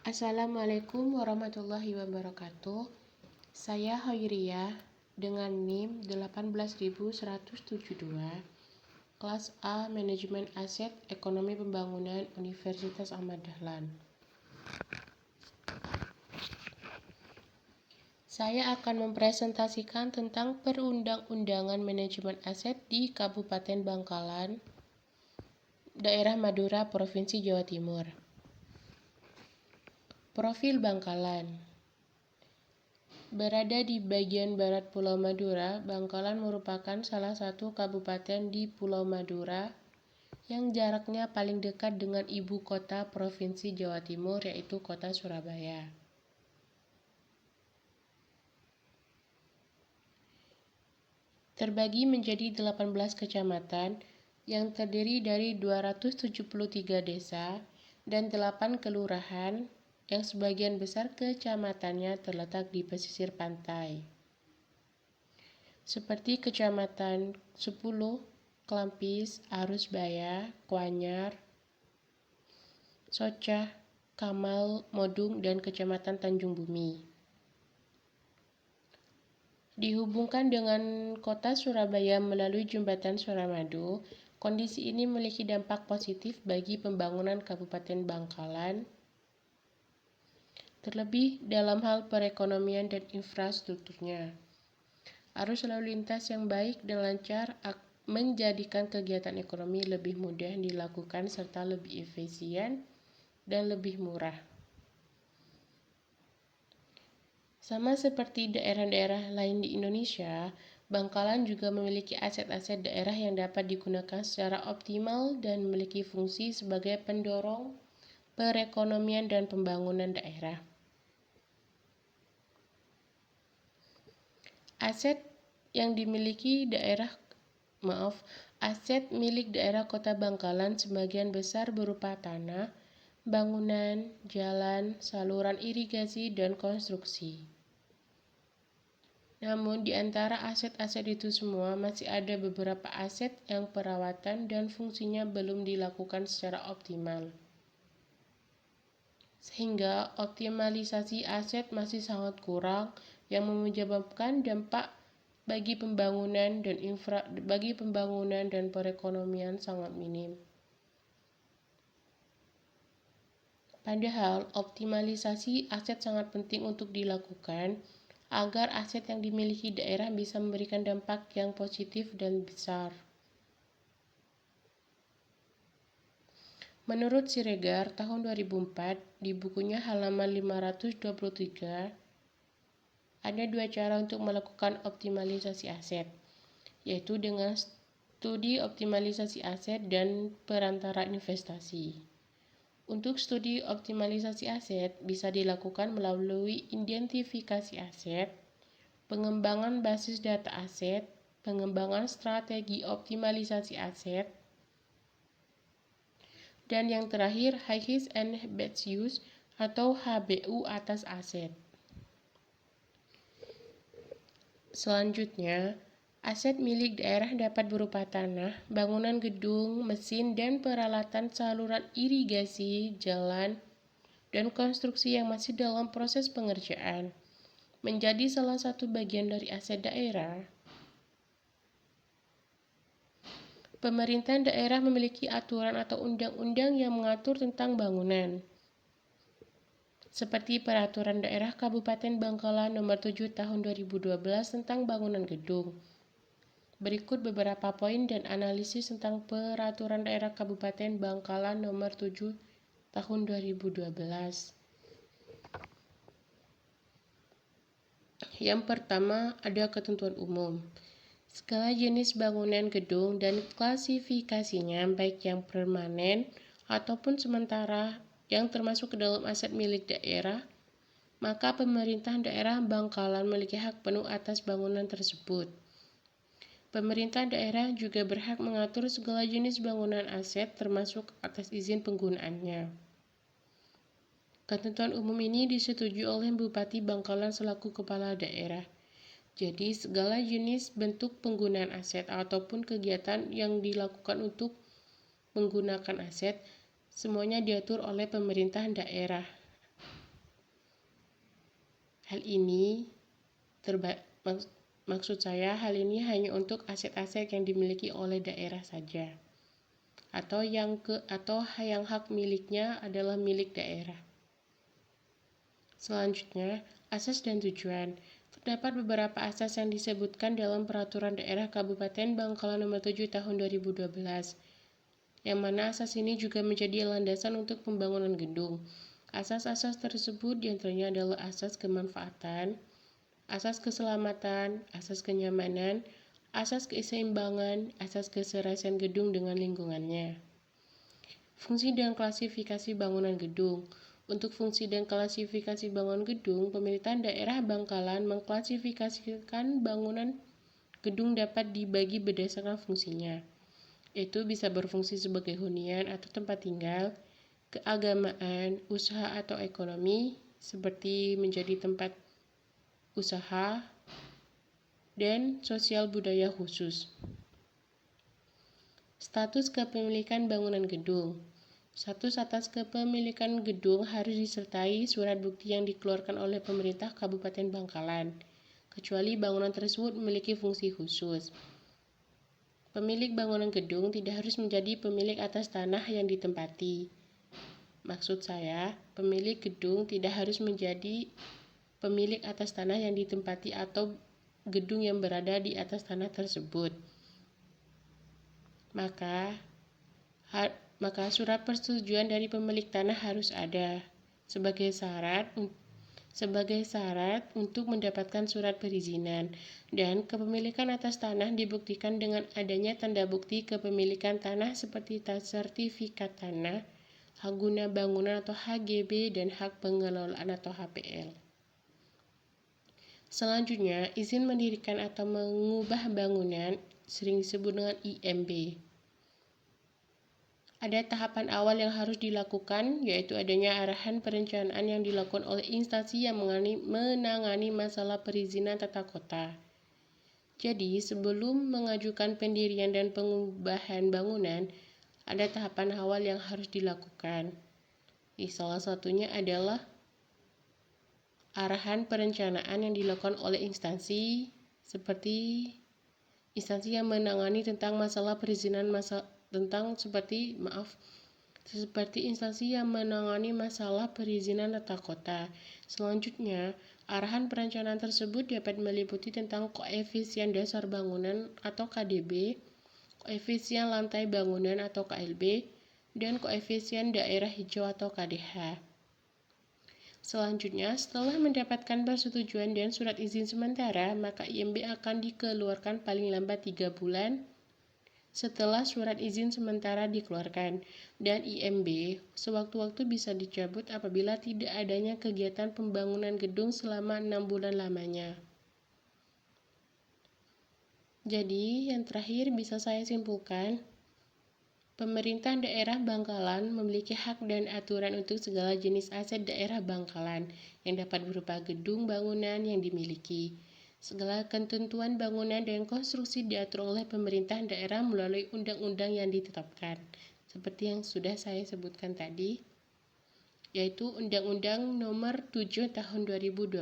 Assalamualaikum warahmatullahi wabarakatuh. Saya Hoiriyah dengan NIM 18172, kelas A Manajemen Aset Ekonomi Pembangunan Universitas Ahmad Dahlan. Saya akan mempresentasikan tentang perundang-undangan manajemen aset di Kabupaten Bangkalan, Daerah Madura, Provinsi Jawa Timur. Profil Bangkalan. Berada di bagian barat Pulau Madura, Bangkalan merupakan salah satu kabupaten di Pulau Madura yang jaraknya paling dekat dengan ibu kota Provinsi Jawa Timur, yaitu kota Surabaya. Terbagi menjadi 18 kecamatan yang terdiri dari 273 desa dan 8 kelurahan yang sebagian besar kecamatannya terletak di pesisir pantai. Seperti Kecamatan 10, Klampis, Arusbaya, Kuanyar, Socah, Kamal, Modung, dan Kecamatan Tanjung Bumi. Dihubungkan dengan kota Surabaya melalui jembatan Suramadu, kondisi ini memiliki dampak positif bagi pembangunan Kabupaten Bangkalan, terlebih dalam hal perekonomian dan infrastrukturnya. Arus lalu lintas yang baik dan lancar menjadikan kegiatan ekonomi lebih mudah dilakukan serta lebih efisien dan lebih murah. Sama seperti daerah-daerah lain di Indonesia, Bangkalan juga memiliki aset-aset daerah yang dapat digunakan secara optimal dan memiliki fungsi sebagai pendorong perekonomian dan pembangunan daerah. Aset milik daerah Kota Bangkalan sebagian besar berupa tanah, bangunan, jalan, saluran irigasi, dan konstruksi. Namun, di antara aset-aset itu semua, masih ada beberapa aset yang perawatan dan fungsinya belum dilakukan secara optimal. Sehingga optimalisasi aset masih sangat kurang, yang menyebabkan dampak bagi pembangunan dan perekonomian sangat minim. Padahal, optimalisasi aset sangat penting untuk dilakukan agar aset yang dimiliki daerah bisa memberikan dampak yang positif dan besar. Menurut Siregar tahun 2004, di bukunya halaman 523, ada 2 cara untuk melakukan optimalisasi aset, yaitu dengan studi optimalisasi aset dan perantara investasi. Untuk studi optimalisasi aset bisa dilakukan melalui identifikasi aset, pengembangan basis data aset, pengembangan strategi optimalisasi aset, dan yang terakhir High and Best Use atau HBU atas aset. Selanjutnya, aset milik daerah dapat berupa tanah, bangunan gedung, mesin, dan peralatan saluran irigasi, jalan, dan konstruksi yang masih dalam proses pengerjaan. Menjadi salah satu bagian dari aset daerah. Pemerintah daerah memiliki aturan atau undang-undang yang mengatur tentang bangunan. Seperti Peraturan Daerah Kabupaten Bangkalan Nomor 7 Tahun 2012 tentang bangunan gedung. Berikut beberapa poin dan analisis tentang Peraturan Daerah Kabupaten Bangkalan Nomor 7 Tahun 2012. Yang pertama, ada ketentuan umum. Segala jenis bangunan gedung dan klasifikasinya, baik yang permanen ataupun sementara, yang termasuk ke dalam aset milik daerah, maka pemerintah daerah Bangkalan memiliki hak penuh atas bangunan tersebut. Pemerintah daerah juga berhak mengatur segala jenis bangunan aset termasuk atas izin penggunaannya. Ketentuan umum ini disetujui oleh Bupati Bangkalan selaku kepala daerah. Jadi segala jenis bentuk penggunaan aset ataupun kegiatan yang dilakukan untuk menggunakan aset semuanya diatur oleh pemerintah daerah. Hal ini maksud saya hal ini hanya untuk aset-aset yang dimiliki oleh daerah saja, atau yang hak miliknya adalah milik daerah. Selanjutnya, asas dan tujuan. Terdapat beberapa asas yang disebutkan dalam Peraturan Daerah Kabupaten Bangkalan Nomor 7 Tahun 2012, yang mana asas ini juga menjadi landasan untuk pembangunan gedung. Asas-asas tersebut diantaranya adalah asas kemanfaatan, asas keselamatan, asas kenyamanan, asas keseimbangan, asas keserasian gedung dengan lingkungannya. Fungsi dan klasifikasi bangunan gedung. Untuk fungsi dan klasifikasi bangunan gedung, pemerintahan daerah Bangkalan mengklasifikasikan bangunan gedung dapat dibagi berdasarkan fungsinya, yaitu bisa berfungsi sebagai hunian atau tempat tinggal, keagamaan, usaha atau ekonomi, seperti menjadi tempat usaha, dan sosial budaya khusus. Status kepemilikan bangunan gedung. Status atas kepemilikan gedung harus disertai surat bukti yang dikeluarkan oleh pemerintah Kabupaten Bangkalan, kecuali bangunan tersebut memiliki fungsi khusus. Pemilik bangunan gedung tidak harus menjadi pemilik atas tanah yang ditempati. Maksud saya, pemilik gedung tidak harus menjadi pemilik atas tanah yang ditempati atau gedung yang berada di atas tanah tersebut. Maka surat persetujuan dari pemilik tanah harus ada sebagai syarat untuk mendapatkan surat perizinan, dan kepemilikan atas tanah dibuktikan dengan adanya tanda bukti kepemilikan tanah seperti sertifikat tanah, hak guna bangunan atau HGB, dan hak pengelolaan atau HPL. Selanjutnya, izin mendirikan atau mengubah bangunan sering disebut dengan IMB. Ada tahapan awal yang harus dilakukan, yaitu adanya arahan perencanaan yang dilakukan oleh instansi yang menangani masalah perizinan tata kota. Jadi, sebelum mengajukan pendirian dan pengubahan bangunan, ada tahapan awal yang harus dilakukan. Salah satunya adalah arahan perencanaan yang dilakukan oleh instansi seperti instansi yang menangani tentang masalah perizinan seperti instansi yang menangani masalah perizinan tata kota. Selanjutnya, arahan perencanaan tersebut dapat meliputi tentang koefisien dasar bangunan atau KDB, koefisien lantai bangunan atau KLB, dan koefisien daerah hijau atau KDH. Selanjutnya, setelah mendapatkan persetujuan dan surat izin sementara, maka IMB akan dikeluarkan paling lambat 3 bulan setelah surat izin sementara dikeluarkan, dan IMB sewaktu-waktu bisa dicabut apabila tidak adanya kegiatan pembangunan gedung selama 6 bulan lamanya. Jadi, yang terakhir bisa saya simpulkan, pemerintah daerah Bangkalan memiliki hak dan aturan untuk segala jenis aset daerah Bangkalan yang dapat berupa gedung bangunan yang dimiliki. Segala ketentuan bangunan dan konstruksi diatur oleh pemerintah daerah melalui undang-undang yang ditetapkan, seperti yang sudah saya sebutkan tadi, yaitu Undang-Undang Nomor 7 Tahun 2012.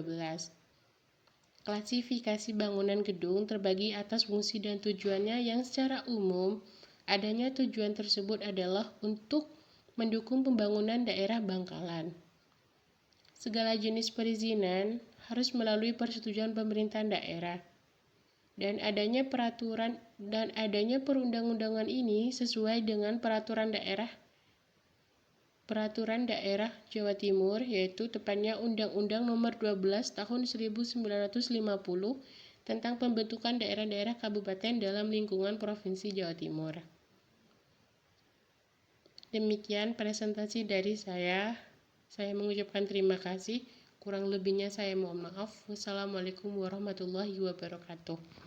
Klasifikasi bangunan gedung terbagi atas fungsi dan tujuannya yang secara umum adanya tujuan tersebut adalah untuk mendukung pembangunan daerah Bangkalan. Segala jenis perizinan harus melalui persetujuan pemerintahan daerah. Dan adanya perundang-undangan ini sesuai dengan peraturan daerah Jawa Timur, yaitu tepatnya Undang-Undang Nomor 12 Tahun 1950 tentang pembentukan daerah-daerah kabupaten dalam lingkungan Provinsi Jawa Timur. Demikian presentasi dari saya. Saya mengucapkan terima kasih. Kurang lebihnya saya mohon maaf. Wassalamualaikum warahmatullahi wabarakatuh.